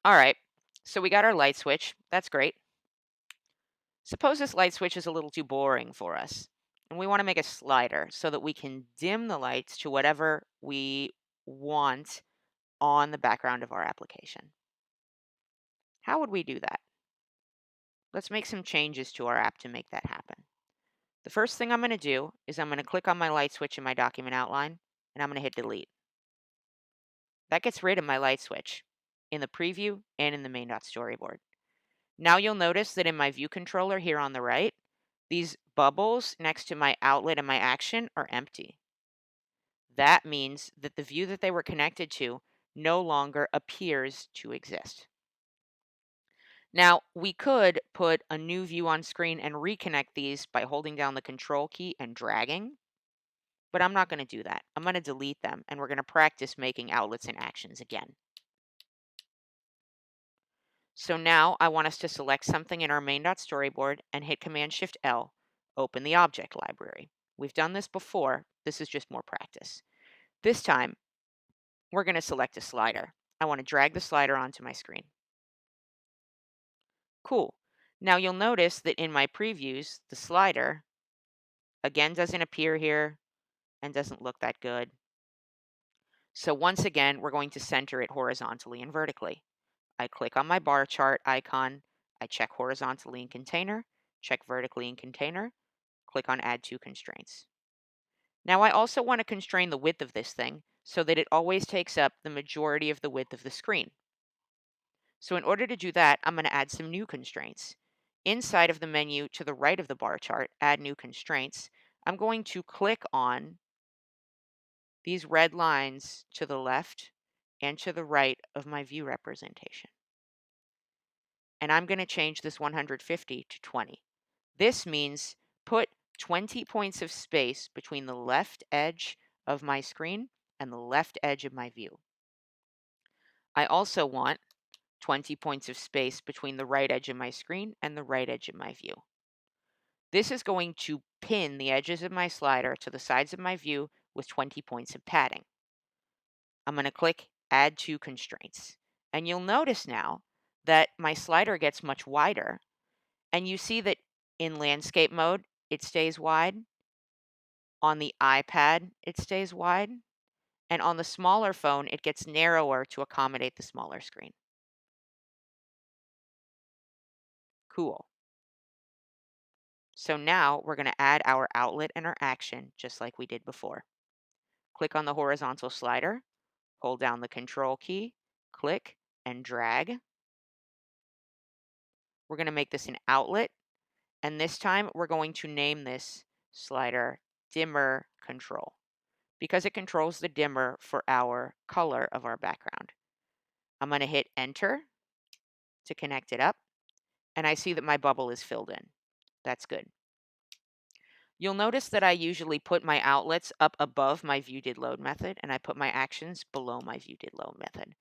All right, so we got our light switch. That's great. Suppose this light switch is a little too boring for us, and we want to make a slider so that we can dim the lights to whatever we want on the background of our application. How would we do that? Let's make some changes to our app to make that happen. The first thing I'm going to do is I'm going to click on my light switch in my document outline, and I'm going to hit delete. That gets rid of my light switch in the preview and in the main.storyboard. Now you'll notice that in my view controller here on the right, these bubbles next to my outlet and my action are empty. That means that the view that they were connected to no longer appears to exist. Now, we could put a new view on screen and reconnect these by holding down the control key and dragging, but I'm not going to do that. I'm going to delete them, and we're going to practice making outlets and actions again. So now I want us to select something in our main.storyboard and hit Command-Shift-L, open the object library. We've done this before. This is just more practice. This time, we're going to select a slider. I want to drag the slider onto my screen. Cool. Now you'll notice that in my previews, the slider, again, doesn't appear here and doesn't look that good. So once again, we're going to center it horizontally and vertically. I click on my bar chart icon, I check horizontally in container, check vertically in container, click on Add to Constraints. Now I also want to constrain the width of this thing so that it always takes up the majority of the width of the screen. So in order to do that, I'm going to add some new constraints. Inside of the menu to the right of the bar chart, Add New Constraints, I'm going to click on these red lines to the left and to the right of my view representation. And I'm going to change this 150 to 20. This means put 20 points of space between the left edge of my screen and the left edge of my view. I also want 20 points of space between the right edge of my screen and the right edge of my view. This is going to pin the edges of my slider to the sides of my view with 20 points of padding. I'm going to click Add to Constraints. And you'll notice now that my slider gets much wider. And you see that in landscape mode, it stays wide. On the iPad, it stays wide. And on the smaller phone, it gets narrower to accommodate the smaller screen. Cool. So now we're going to add our outlet and our action just like we did before. Click on the horizontal slider, hold down the control key, click and drag. We're going to make this an outlet, and this time we're going to name this slider Dimmer Control because it controls the dimmer for our color of our background. I'm going to hit Enter to connect it up, and I see that my bubble is filled in. That's good. You'll notice that I usually put my outlets up above my viewDidLoad method, and I put my actions below my viewDidLoad method.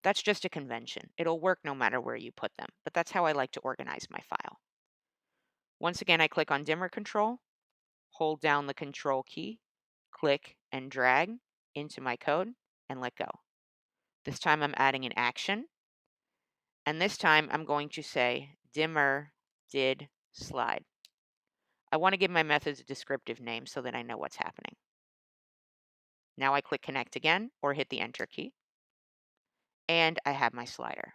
That's just a convention. It'll work no matter where you put them, but that's how I like to organize my file. Once again, I click on Dimmer Control, hold down the Control key, click and drag into my code, and let go. This time I'm adding an action, and this time I'm going to say Dimmer did slide. I want to give my methods a descriptive name so that I know what's happening. Now I click Connect again, or hit the Enter key, and I have my slider.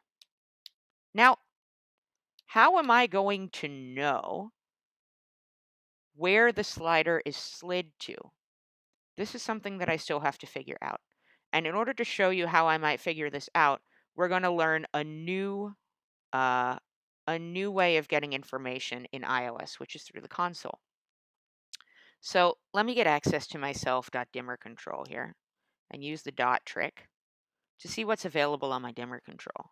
Now, how am I going to know where the slider is slid to? This is something that I still have to figure out. And in order to show you how I might figure this out, we're going to learn a new way of getting information in iOS, which is through the console. So let me get access to my self.dimmer control here and use the dot trick to see what's available on my dimmer control.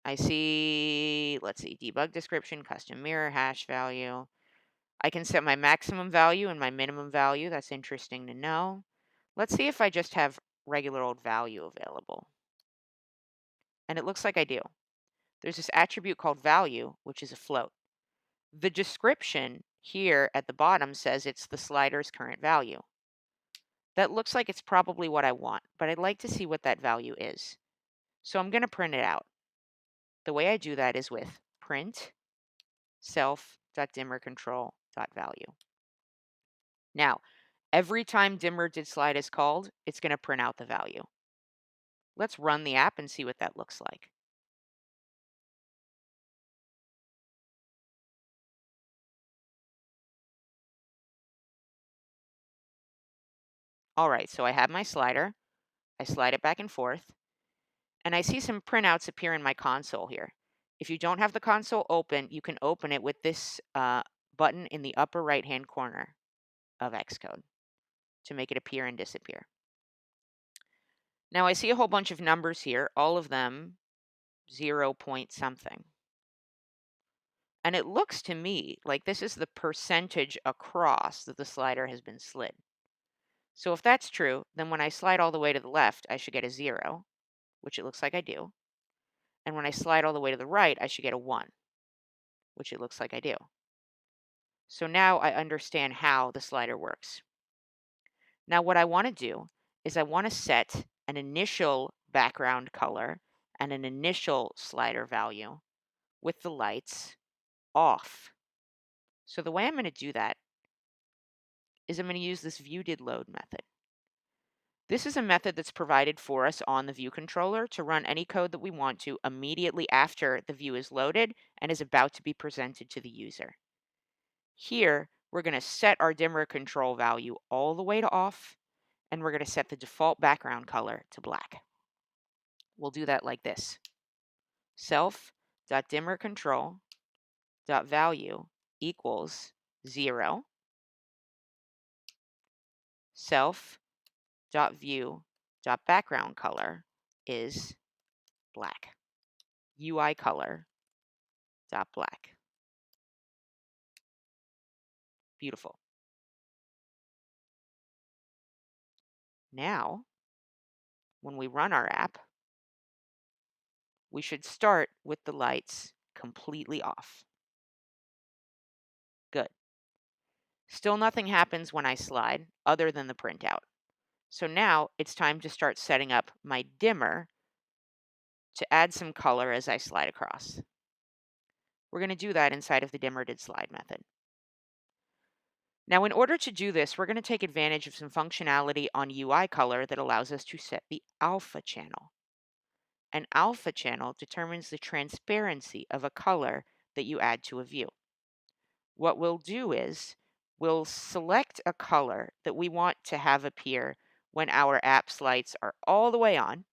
I see, let's see, debug description, custom mirror, hash value. I can set my maximum value and my minimum value. That's interesting to know. Let's see if I just have regular old value available. And it looks like I do. There's this attribute called value, which is a float. The description here at the bottom says it's the slider's current value. That looks like it's probably what I want, but I'd like to see what that value is. So I'm going to print it out. The way I do that is with print self.dimmerControl.value. Now, every time dimmer did slide is called, it's going to print out the value. Let's run the app and see what that looks like. All right, so I have my slider. I slide it back and forth, and I see some printouts appear in my console here. If you don't have the console open, you can open it with this button in the upper right-hand corner of Xcode to make it appear and disappear. Now I see a whole bunch of numbers here, all of them 0 point something. And it looks to me like this is the percentage across that the slider has been slid. So if that's true, then when I slide all the way to the left, I should get a 0, which it looks like I do. And when I slide all the way to the right, I should get a 1, which it looks like I do. So now I understand how the slider works. Now what I want to do is I want to set an initial background color and an initial slider value with the lights off. So the way I'm going to do that is I'm going to use this viewDidLoad method. This is a method that's provided for us on the view controller to run any code that we want to immediately after the view is loaded and is about to be presented to the user. Here, we're going to set our dimmer control value all the way to off, and we're going to set the default background color to black. We'll do that like this. Self.dimmerControl.value equals 0. Self.view.background color is black. UI color dot black. Beautiful. Now, when we run our app, we should start with the lights completely off. Good. Still nothing happens when I slide other than the printout. So now it's time to start setting up my dimmer to add some color as I slide across. We're going to do that inside of the dimmer.didSlide method. Now, in order to do this, we're going to take advantage of some functionality on UI color that allows us to set the alpha channel. An alpha channel determines the transparency of a color that you add to a view. What we'll do is we'll select a color that we want to have appear when our app's lights are all the way on,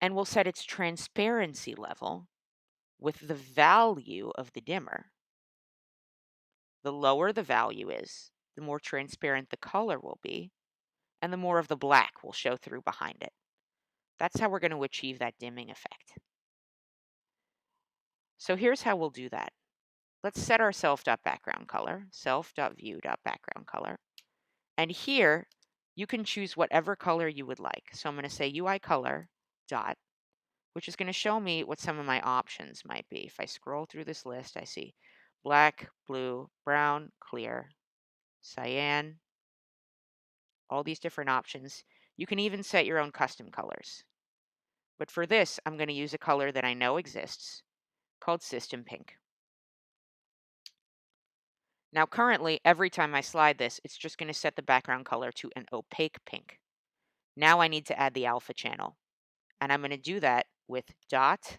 and we'll set its transparency level with the value of the dimmer. The lower the value is, the more transparent the color will be, and the more of the black will show through behind it. That's how we're going to achieve that dimming effect. So here's how we'll do that. Let's set our self.background color, self.view.background color. And here, you can choose whatever color you would like. So I'm going to say UI color dot, which is going to show me what some of my options might be. If I scroll through this list, I see black, blue, brown, clear, cyan, all these different options. You can even set your own custom colors. But for this, I'm going to use a color that I know exists called System Pink. Now currently, every time I slide this, it's just going to set the background color to an opaque pink. Now I need to add the alpha channel. And I'm going to do that with dot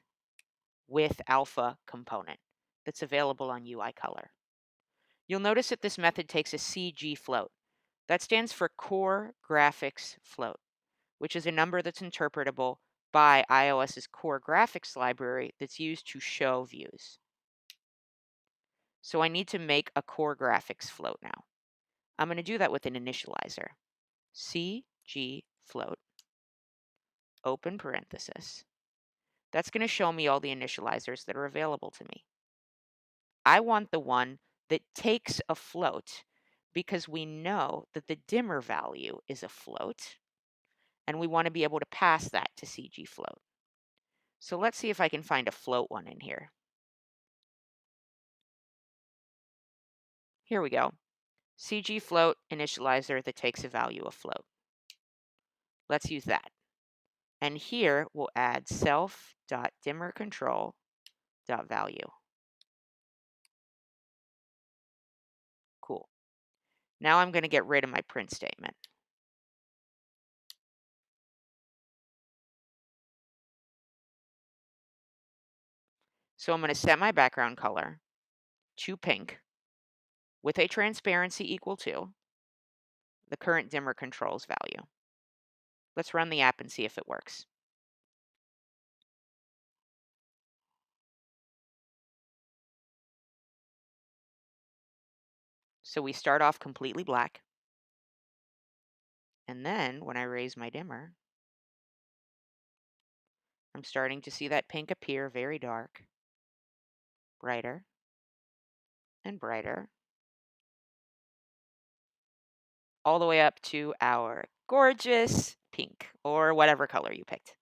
with alpha component that's available on UI color. You'll notice that this method takes a CG float. That stands for Core Graphics Float, which is a number that's interpretable by iOS's core graphics library that's used to show views. So I need to make a core graphics float now. I'm going to do that with an initializer. CG float, open parenthesis. That's going to show me all the initializers that are available to me. I want the one that takes a float because we know that the dimmer value is a float, and we want to be able to pass that to CG float. So let's see if I can find a float one in here. Here we go. CG float initializer that takes a value of float. Let's use that. And here we'll add self.dimmerControl.value. Cool. Now I'm going to get rid of my print statement. So I'm going to set my background color to pink with a transparency equal to the current dimmer controls value. Let's run the app and see if it works. So we start off completely black. And then when I raise my dimmer, I'm starting to see that pink appear very dark, brighter and brighter, all the way up to our gorgeous pink or whatever color you picked.